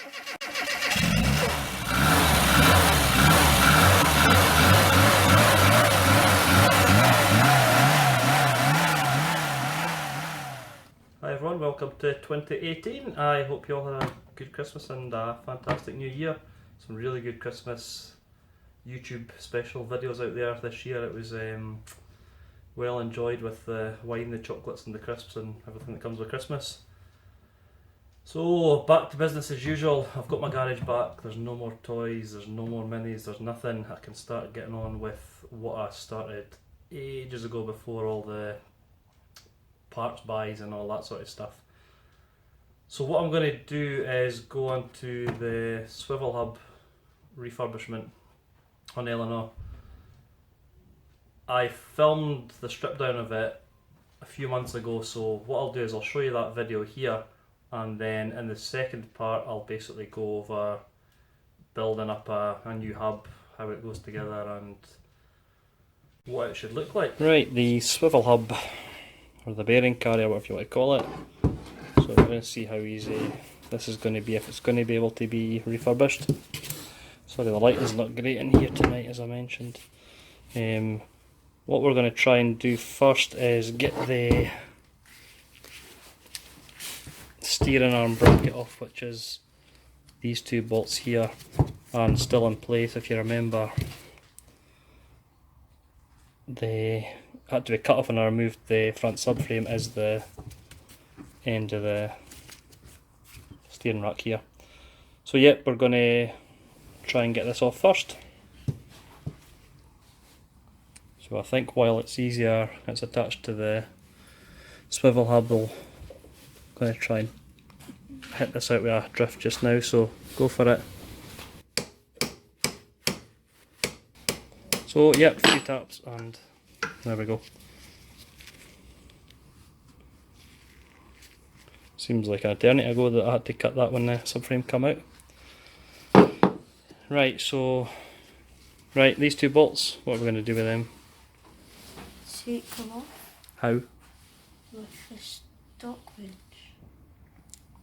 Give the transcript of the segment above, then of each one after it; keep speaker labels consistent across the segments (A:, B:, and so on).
A: Hi everyone, welcome to 2018. I hope you all had a good Christmas and a fantastic new year. Some really good Christmas YouTube special videos out there this year. It was well enjoyed with the wine, the chocolates and the crisps and everything that comes with Christmas. So back to business as usual. I've got my garage back, there's no more toys, there's no more minis, there's nothing. I can start getting on with what I started ages ago before all the parts buys and all that sort of stuff. So what I'm going to do is go on to the Swivel Hub refurbishment on Eleanor. I filmed the strip down of it a few months ago, so what I'll do is I'll show you that video here, and then in the second part I'll basically go over building up a new hub, how it goes together and what it should look like. Right, the Swivel Hub, or the bearing carrier, whatever you want to call it. So we're going to see how easy this is going to be, if it's going to be able to be refurbished. Sorry, the light is not great in here tonight, as I mentioned. What we're going to try and do first is get the steering arm bracket off, which is these two bolts here, and still in place. If you remember, they had to be cut off when I removed the front subframe as the end of the steering rack here. So yep, we're going to try and get this off first. So I think while it's easier, it's attached to the swivel hub, we're going to try and hit this out with a drift just now, so go for it. So yep, 3 taps and there we go. Seems like an eternity ago that I had to cut that when the subframe come out. Right, so these 2 bolts, what are we going to do with them?
B: Take them off.
A: How?
B: With the stock wrench.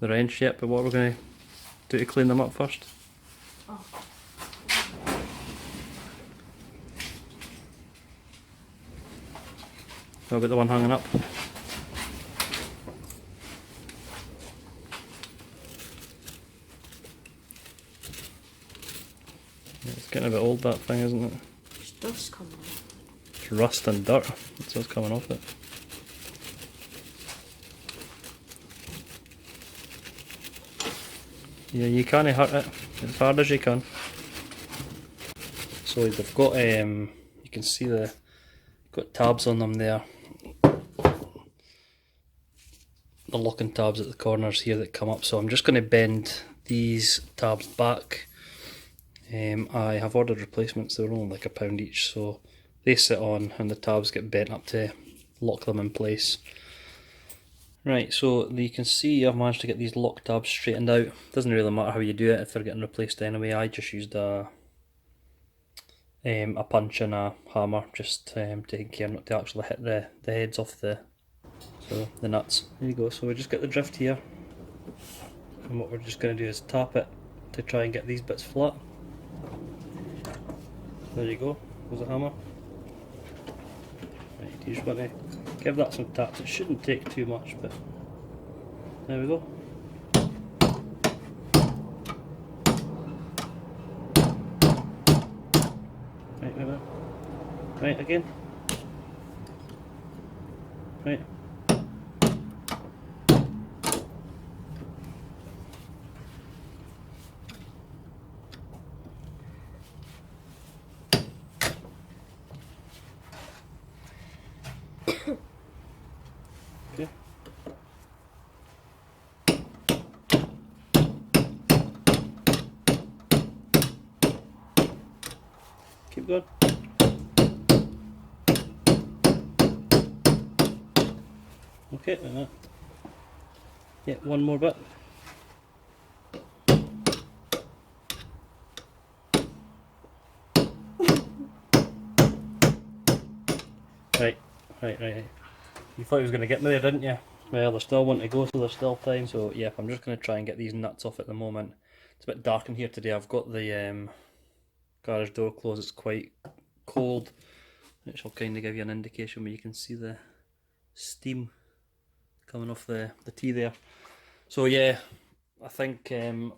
A: The wrench, yep, but what are we going to do to clean them up first?
B: Oh.
A: What about the one hanging up? It's getting a bit old, that thing, isn't it?
B: There's dust coming off.
A: It's rust and dirt, that's what's coming off it. Yeah, you can't hurt it as hard as you can. So they've got, you can see got tabs on them there. The locking tabs at the corners here that come up, so I'm just going to bend these tabs back. I have ordered replacements, they're only like £1 each, so they sit on and the tabs get bent up to lock them in place. Right, so you can see I've managed to get these lock tabs straightened out. Doesn't really matter how you do it if they're getting replaced anyway. I just used a punch and a hammer, just taking care not to actually hit the heads off the nuts. There you go, so we just get the drift here, and what we're just going to do is tap it to try and get these bits flat. There you go, there's a hammer. Right, you just want to give that some taps. It shouldn't take too much, but there we go. Right, wait a minute. Right, again. Right. Okay. Keep going. Okay, like that. Yeah, one more bit. Right. You thought he was going to get me there, didn't you? Well, there's still one to go, so there's still time. So yeah, I'm just going to try and get these nuts off at the moment It's a bit dark in here today. I've got the garage door closed. It's quite cold, which will kind of give you an indication where you can see the steam coming off the tea there. So yeah, I think I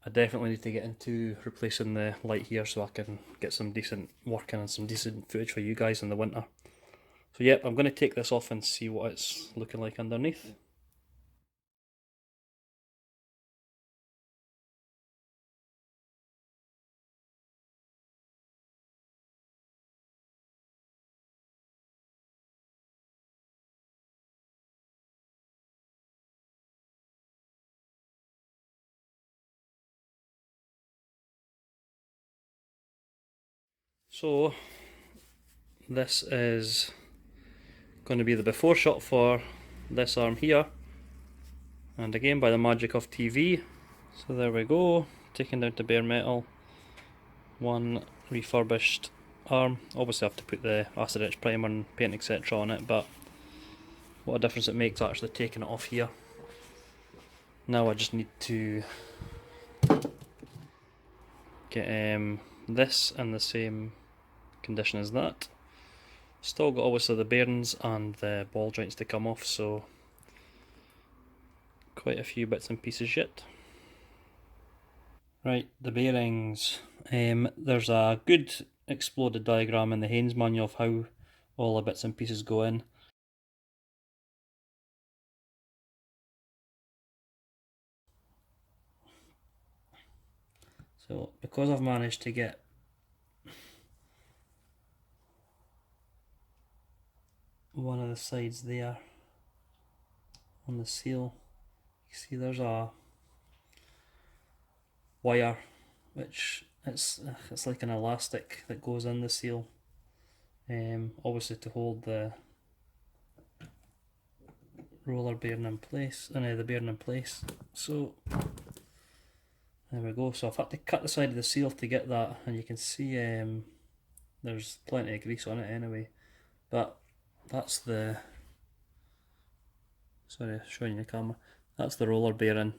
A: definitely need to get into replacing the light here so I can get some decent work in and some decent footage for you guys in the winter. So yep, I'm going to take this off and see what it's looking like underneath. So this is going to be the before shot for this arm here, and again by the magic of TV. So there we go, taken down to bare metal, one refurbished arm. Obviously I have to put the acid etch primer and paint etc on it, but what a difference it makes actually taking it off here. Now I just need to get this in the same condition as that. Still got obviously the bearings and the ball joints to come off, so quite a few bits and pieces yet. Right, the bearings. There's a good exploded diagram in the Haynes manual of how all the bits and pieces go in. So because I've managed to get one of the sides there on the seal, you see there's a wire which it's like an elastic that goes in the seal, obviously to hold the roller bearing in place, the bearing in place. So there we go. So I've had to cut the side of the seal to get that, and you can see there's plenty of grease on it anyway, but that's the, sorry, showing you the camera, that's the roller bearing.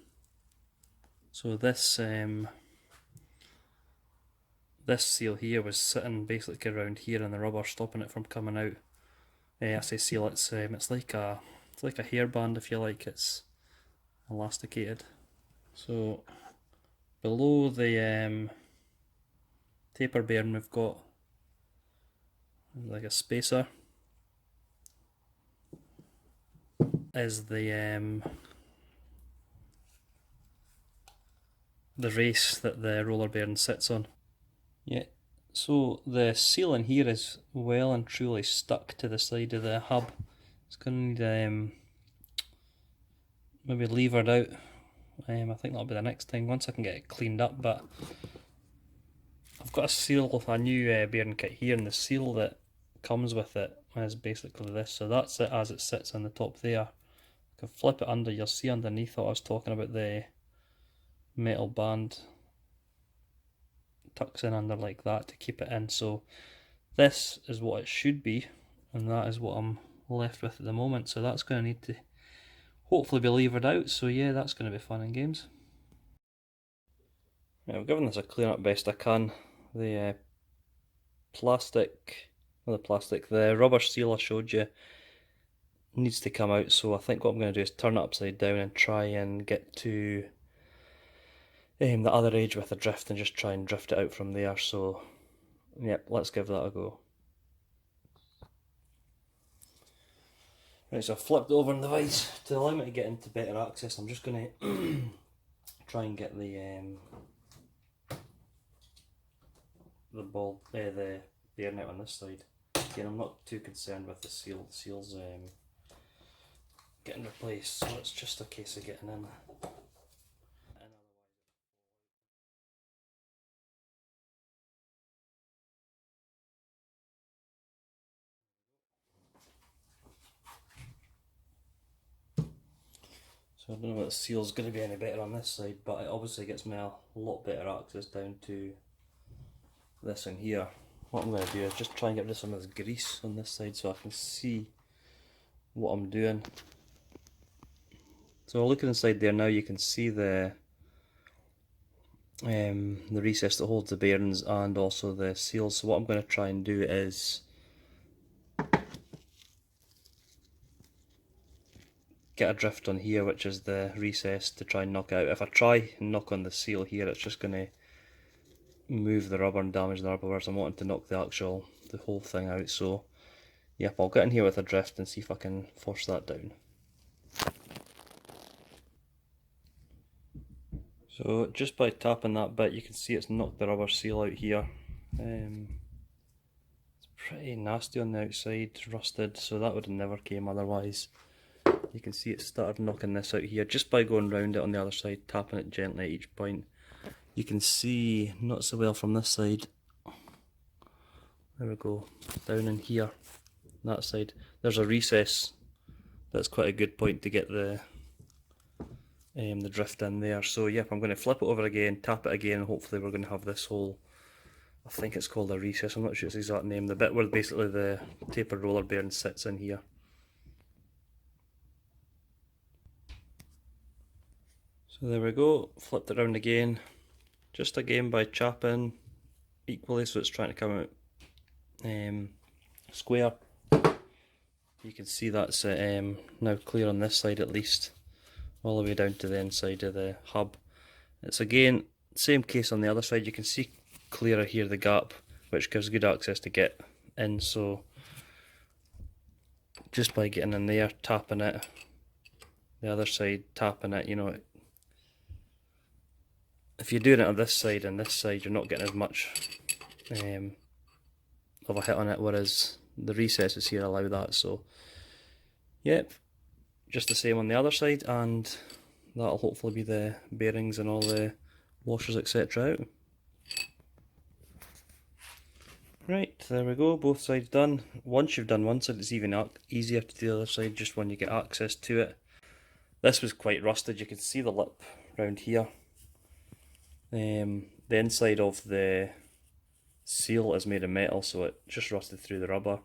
A: So this this seal here was sitting basically around here in the rubber, stopping it from coming out. I say seal, it's like a hairband if you like. It's elasticated. So below the taper bearing we've got like a spacer, is the race that the roller bearing sits on. Yeah, so the seal in here is well and truly stuck to the side of the hub. It's going to need maybe levered out. I think that'll be the next thing once I can get it cleaned up, but I've got a seal, a new bearing kit here, and the seal that comes with it is basically this. So that's it as it sits on the top there. You can flip it under, you'll see underneath what I was talking about, the metal band tucks in under like that to keep it in. So this is what it should be, and that is what I'm left with at the moment. So that's going to need to hopefully be levered out. So yeah, that's going to be fun and games. Right, I've given this a clean up best I can. The the rubber seal I showed you needs to come out, so I think what I'm going to do is turn it upside down and try and get to the other edge with a drift and just try and drift it out from there. So yep, let's give that a go. Right, so I've flipped over on the vise to allow me to get into better access. I'm just going to try and get the bearing out on this side. Again, I'm not too concerned with the seal. The seal's getting replaced, so it's just a case of getting in. So I don't know if the seal's going to be any better on this side, but it obviously gets me a lot better access down to this in here. What I'm going to do is just try and get rid of some of this grease on this side so I can see what I'm doing. So looking inside there now, you can see the the recess that holds the bearings and also the seals. So what I'm going to try and do is get a drift on here, which is the recess, to try and knock it out. If I try and knock on the seal here, it's just going to move the rubber and damage the rubber, whereas I'm wanting to knock the whole thing out. So yep, I'll get in here with a drift and see if I can force that down. So just by tapping that bit, you can see it's knocked the rubber seal out here. It's pretty nasty on the outside, rusted, so that would have never came otherwise. You can see it started knocking this out here just by going round it on the other side, tapping it gently at each point. You can see, not so well from this side, there we go, down in here, that side, there's a recess. That's quite a good point to get the drift in there. So yep, I'm going to flip it over again, tap it again, and hopefully we're going to have this whole, I think it's called a recess, I'm not sure its exact name, the bit where basically the tapered roller bearing sits in here. So there we go, flipped it around again, just again by chapping equally so it's trying to come out square. You can see that's now clear on this side at least, all the way down to the inside of the hub. It's again, same case on the other side, you can see clearer here the gap, which gives good access to get in, so just by getting in there, tapping it, the other side, tapping it, you know, if you're doing it on this side and this side, you're not getting as much of a hit on it, whereas the recesses here allow that. So yep, just the same on the other side, and that'll hopefully be the bearings and all the washers etc. out. Right, there we go, both sides done. Once you've done one side, it's even easier to do the other side, just when you get access to it. This was quite rusted, you can see the lip round here. The inside of the seal is made of metal, so it just rusted through the rubber,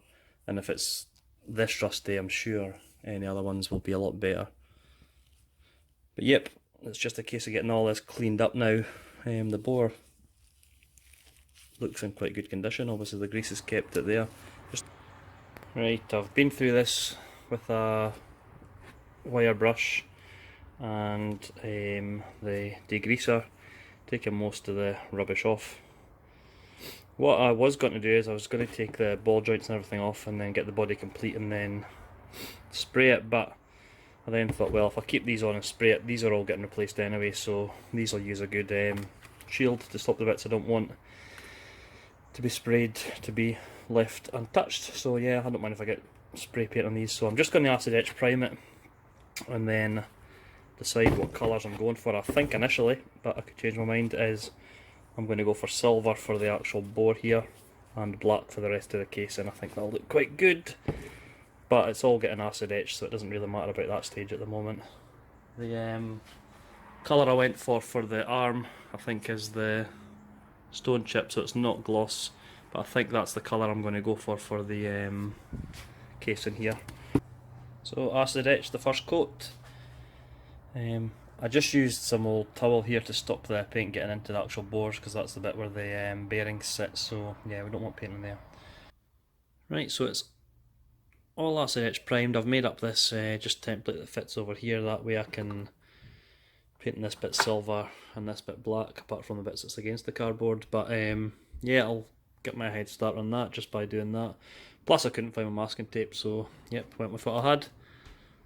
A: and if it's this rusty, I'm sure any other ones will be a lot better. But yep, it's just a case of getting all this cleaned up now. The bore looks in quite good condition, obviously the grease has kept it there. Right, I've been through this with a wire brush and the degreaser, taking most of the rubbish off. What I was going to do is I was going to take the ball joints and everything off and then get the body complete and then spray it, but I then thought, well, if I keep these on and spray it, these are all getting replaced anyway, so these will use a good shield to stop the bits I don't want to be sprayed to be left untouched. So yeah, I don't mind if I get spray paint on these, so I'm just going to acid etch prime it and then decide what colours I'm going for. I think initially, but I could change my mind, is I'm going to go for silver for the actual bore here and black for the rest of the case, and I think that'll look quite good. But it's all getting acid etched, so it doesn't really matter about that stage at the moment. The colour I went for the arm, I think, is the stone chip, so it's not gloss, but I think that's the colour I'm going to go for the casing here. So acid etched the first coat. I just used some old towel here to stop the paint getting into the actual bores, because that's the bit where the bearings sit, so yeah, we don't want paint in there. Right, so it's all acid etched primed. I've made up this just template that fits over here, that way I can paint this bit silver and this bit black, apart from the bits that's against the cardboard. But yeah, I'll get my head start on that just by doing that. Plus I couldn't find my masking tape, so yep, went with what I had.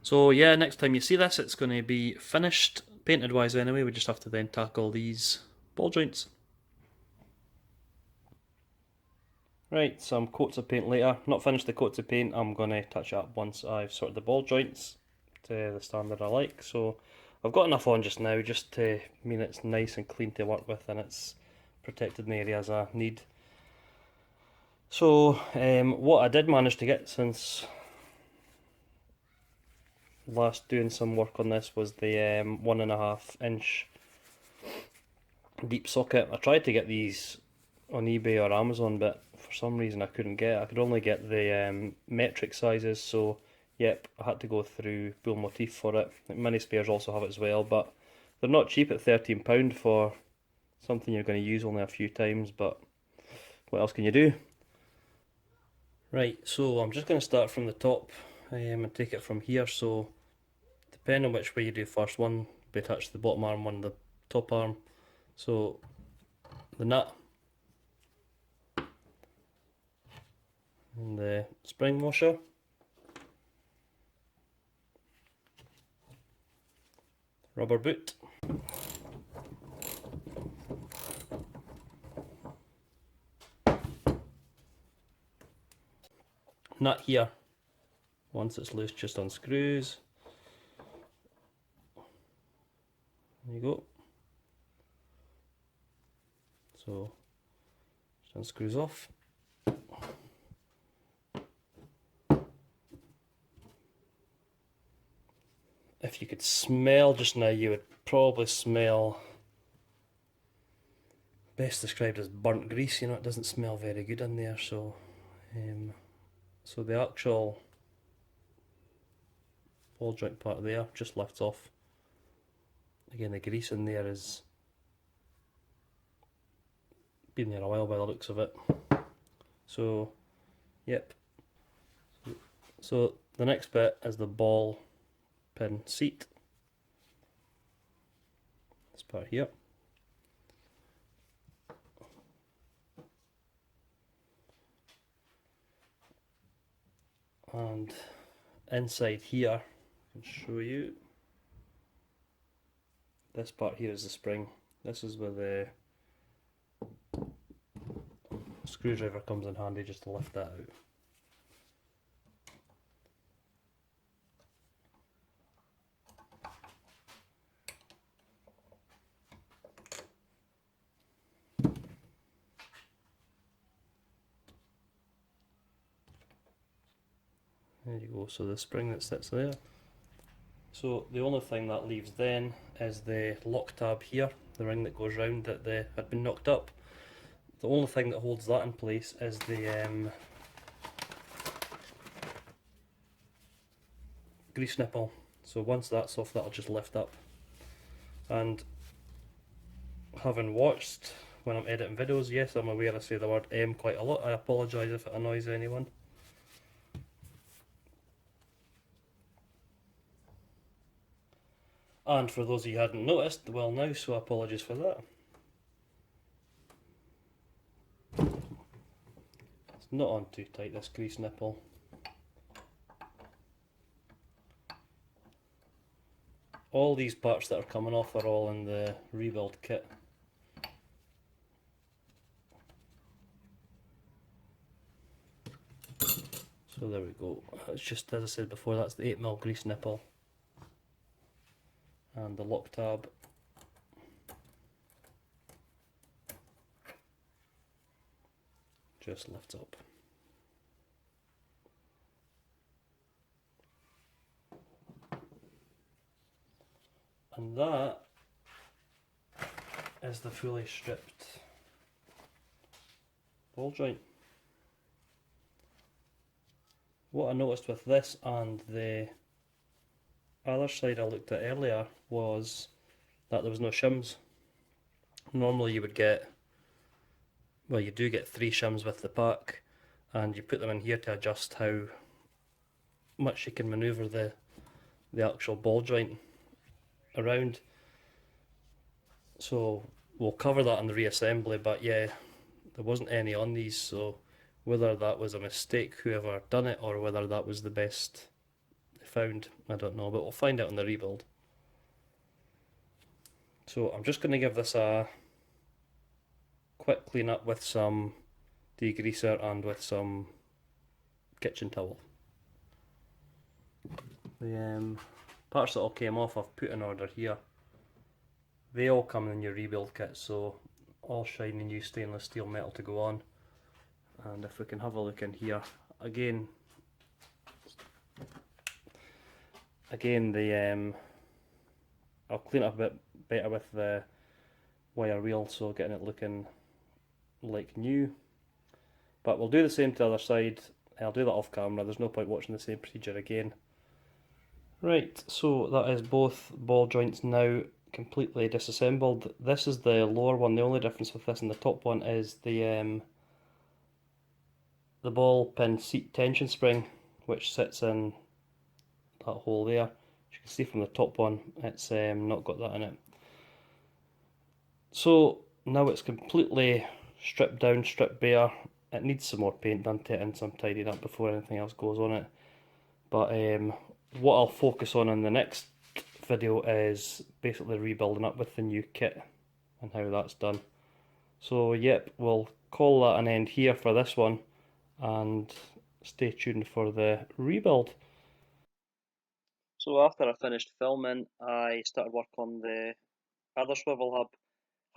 A: So yeah, next time you see this, it's going to be finished, painted wise anyway. We just have to then tackle these ball joints. Right, some coats of paint later. Not finished the coats of paint, I'm going to touch it up once I've sorted the ball joints to the standard I like. So I've got enough on just now, just to mean it's nice and clean to work with, and it's protected in the areas I need. So what I did manage to get since last doing some work on this was the 1.5 inch deep socket. I tried to get these on eBay or Amazon, but for some reason I couldn't get it. I could only get the metric sizes, so yep, I had to go through Bull Motif for it. Mini Spares also have it as well, but they're not cheap at £13 for something you're going to use only a few times, but what else can you do? Right, so I'm just going to start from the top and take it from here. So depending on which way you do first, one will be attached to the bottom arm, one the top arm. So the nut and the spring washer, rubber boot, nut here. Once it's loose, just unscrews. There you go. So just unscrews off. If you could smell just now, you would probably smell, best described as burnt grease. You know, it doesn't smell very good in there. So, so the actual ball joint part there just lifts off. Again, the grease in there is been there a while by the looks of it. So, yep. So the next bit is the ball pin seat. This part here. And inside here, I can show you. This part here is the spring. This is where the screwdriver comes in handy just to lift that out. There you go, so the spring that sits there. So the only thing that leaves then is the lock tab here, the ring that goes round that had been knocked up. The only thing that holds that in place is the grease nipple. So once that's off, that'll just lift up. And having watched when I'm editing videos, yes, I'm aware I say the word M quite a lot. I apologise if it annoys anyone. And for those of you who hadn't noticed, well now, so apologies for that. It's not on too tight, this grease nipple. All these parts that are coming off are all in the rebuild kit. So there we go. It's just, as I said before, that's the 8mm grease nipple. And the lock tab. Just lifts up. And that is the fully stripped ball joint. What I noticed with this and the other side I looked at earlier was that there was no shims. Normally you would get, well, you do get 3 shims with the pack, and you put them in here to adjust how much you can manoeuvre the actual ball joint around. So we'll cover that in the reassembly, but yeah, there wasn't any on these, so whether that was a mistake, whoever done it, or whether that was the best they found, I don't know, but we'll find out in the rebuild. So I'm just going to give this a quick clean up with some degreaser and with some kitchen towel. The parts that all came off I've put in order here. They all come in your rebuild kit, so all shiny new stainless steel metal to go on. And if we can have a look in here, again the I'll clean it up a bit better with the wire wheel, so getting it looking like new. But we'll do the same to the other side. I'll do that off camera, there's no point watching the same procedure again. Right, so that is both ball joints now completely disassembled. This is the lower one. The only difference with this and the top one is the ball pin seat tension spring, which sits in that hole there. As you can see from the top one, it's not got that in it. So now it's completely stripped down, stripped bare. It needs some more paint done to it and some tidying up before anything else goes on it. But what I'll focus on in the next video is basically rebuilding up with the new kit and how that's done. So yep, we'll call that an end here for this one, and stay tuned for the rebuild. So after I finished filming, I started work on the other swivel hub.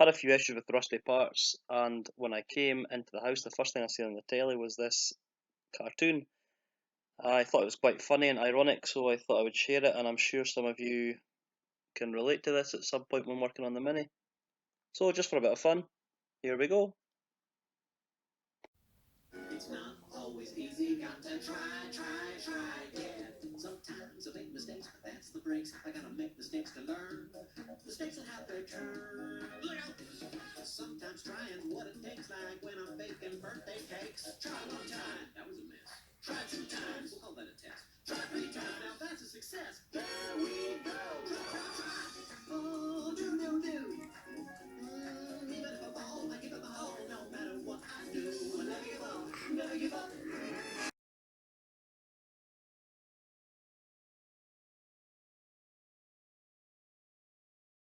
A: Had a few issues with rusty parts, and when I came into the house, the first thing I seen on the telly was this cartoon. I thought it was quite funny and ironic, so I thought I would share it, and I'm sure some of you can relate to this at some point when working on the Mini. So just for a bit of fun, here we go. It's not always easy, got to try, yeah. Sometimes I make mistakes, but that's the breaks. I gotta make mistakes to learn. Mistakes will have their turn. Look out! Sometimes trying what it takes, like when I'm baking birthday cakes. Try one time, that was